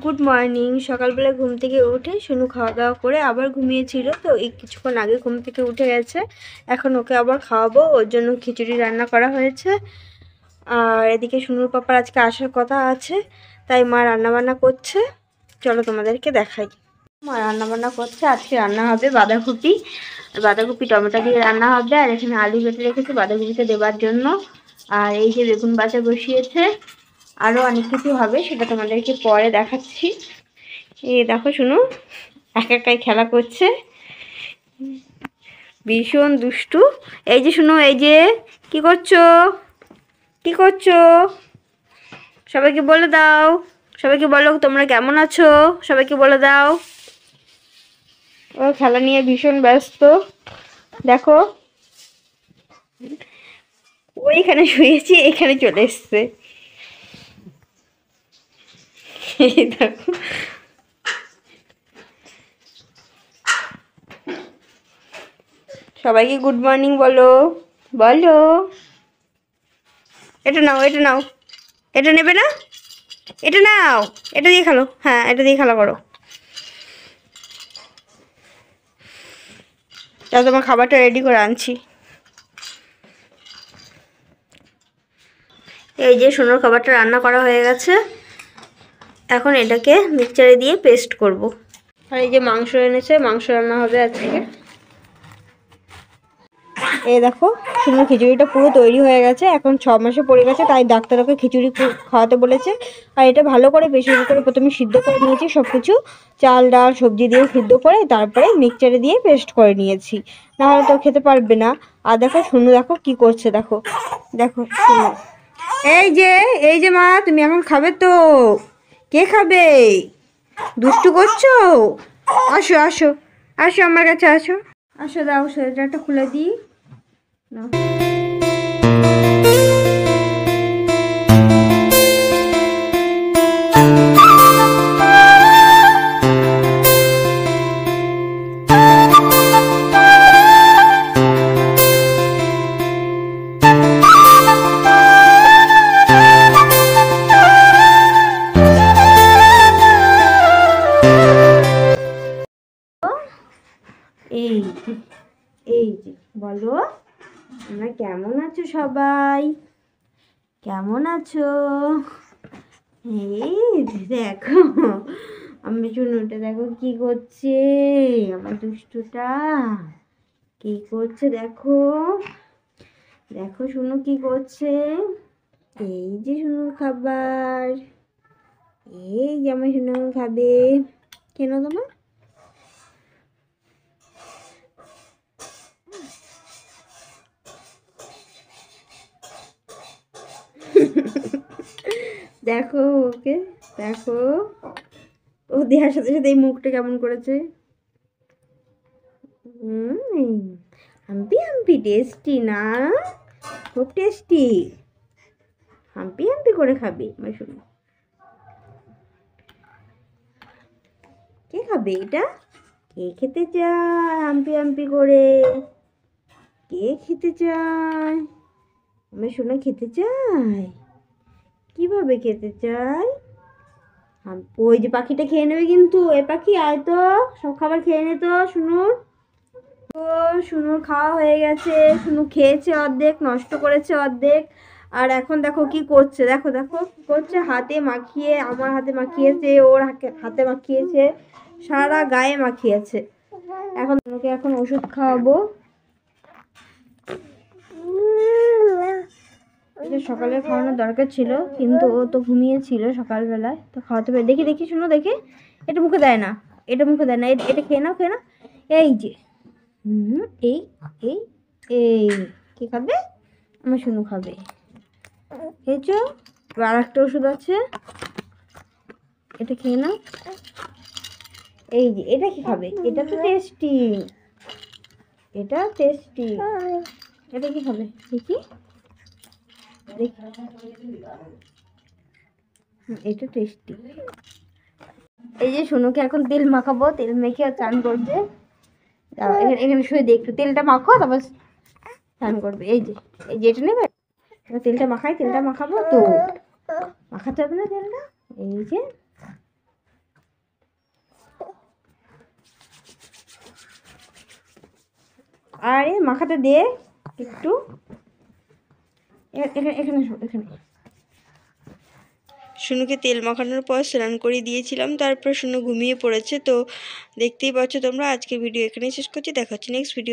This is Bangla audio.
Good morning. সকালবেলা ঘুম থেকে উঠে শুনু খাওয়া দাওয়া করে আবার ঘুমিয়েছিল, তো এই কিছুক্ষণ আগে ঘুম থেকে উঠে গেছে। এখন ওকে আবার খাওয়াবো, ওর জন্য খিচুড়ি রান্না করা হয়েছে। আর এদিকে শুনুর পাপার আজকে আসার কথা আছে, তাই মা রান্নাবান্না করছে। চলো তোমাদেরকে দেখাই। মা রান্নাবান্না করছে। আজকে রান্না হবে বাঁধাকপি টমেটো দিয়ে রান্না হবে। আর এখানে আলু কেটে রেখেছে বাঁধাকপিতে দেওয়ার জন্য। আর এই যে বেগুন ভাজা বসিয়েছে। আরও অনেক কিছু হবে, সেটা তোমাদেরকে পরে দেখাচ্ছি। এই দেখো শুনু একাই খেলা করছে, ভীষণ দুষ্টু। এই যে শুনু, এই যে কি করছো, কি করছো? সবাইকে বলে দাও, সবাইকে বলো তোমরা কেমন আছো, সবাইকে বলে দাও। ও খেলা নিয়ে ভীষণ ব্যস্ত। দেখো ওইখানে শুয়েছি, এখানে চলে এসছে। দেখো সবাইকে গুড মর্নিং বলো, বলো। এটা নাও, এটা নাও, এটা নেবে না, এটা নাও, এটা দিয়ে খেলো। হ্যাঁ, এটা দিয়ে খেলা করো। তা তোমার খাবারটা রেডি করে আনছি। এই যে সোনার খাবারটা রান্না করা হয়ে গেছে। এখন এটাকে মিক্সচারে দিয়ে পেস্ট করব। আর এই যে মাংস এনেছে, মাংস রান্না হবে আজকে। এই দেখো সোনার খিচুড়িটা পুরো তৈরি হয়ে গেছে। এখন 6 মাসে পড়ে গেছে, তাই ডাক্তার ওকে খিচুড়ি খাওয়াতে বলেছে। আর এটা ভালো করে প্রেসার কুকারে প্রথমে সিদ্ধ করে নিয়েছি সব কিছু, চাল ডাল সবজি দিয়ে সিদ্ধ করে তারপরে মিক্সচারে দিয়ে পেস্ট করে নিয়েছি, নাহলে তো খেতে পারবে না। আর দেখো শুনু, দেখো কি করছে, দেখো দেখো শুনু। এই যে মা, তুমি এখন খাবে তো? কে খাবে? দুষ্টু করছো? আসো আসো আসো, আমার কাছে আসো। আসো, দাও সোয়েটারটা খুলে দিই। নাও। এই যে, এই যে বলো তোমরা কেমন আছো, সবাই কেমন আছো? এই দেখো আমি শুনুটা দেখো কি করছে, আমার দুষ্টুটা কি করছে দেখো, দেখো শুনু কি করছে। এই যে শুনুর খাবার, এই যে আমার শুনু খাবে। কেন তোমার? দেখো ওকে, দেখো ও দেওয়ার সাথে সাথে এই মুখটা কেমন করেছে। হাম্পি হাম্পি টেস্টি না, খুব টেস্টি। হাম্পি হাম্পি করে খাবে আমার শুনো। কে খাবে এটা? কে খেতে চায় হাম্পি হাম্পি করে? কে খেতে চায়? আমার শোনা খেতে চায়। কিভাবে খেতে চায়? ওই যে পাখিটা খেয়ে নেবে কিন্তু। এ পাখি আয় তো, সব খাবার খেয়ে নে তো শুনুর। তো শুনুর খাওয়া হয়ে গেছে, শুনু খেয়েছে অর্ধেক, নষ্ট করেছে অর্ধেক। আর এখন দেখো কি করছে, দেখো দেখো কি করছে, হাতে মাখিয়ে, আমার হাতে মাখিয়েছে, ওর হাতে মাখিয়েছে, সারা গায়ে মাখিয়েছে। এখন ওকে এখন ওষুধ খাওয়াবো। সকালে খাওয়ানোর দরকার ছিল, কিন্তু ও তো ঘুমিয়েছিল সকালবেলায়, তো খাওয়াতে পারে। দেখি দেখি শুনো দেখি, এটা মুখে দেয় না, এটা মুখে দেয় না, এটা খেয়ে নাও, খেয়ে নাও। এই যে এই এই এই কি খাবে? আমার শুনু খাবে। খেয়েছো? আর একটা ওষুধ আছে, এটা খেয়ে নাও। এই যে এটা কি খাবে? এটা তো টেস্টি, এটা টেস্টি। এটা কি খাবে দেখি, এটা টেস্টি। এই যে শুনুকে এখন তেল মাখাবো, তেল মেখে চান করবে। এখানে শুয়ে দিয়ে একটু তেলটা মাখো, তারপর চান করবে। এই যে এটা নেবে, তেলটা মাখাই, তেলটা মাখাবো তো, মাখাতে হবে না তেলটা। এই যে আরে মাখাতে দে একটু, এখানে এখানে এখানে। শুনুকে তেল মাখানোর পর স্নান করিয়ে দিয়েছিলাম, তারপর শুনু ঘুমিয়ে পড়েছে। তো দেখতেই পাচ্ছ তোমরা, আজকের ভিডিও এখানেই শেষ করছি, দেখা হচ্ছে নেক্সট ভিডিও।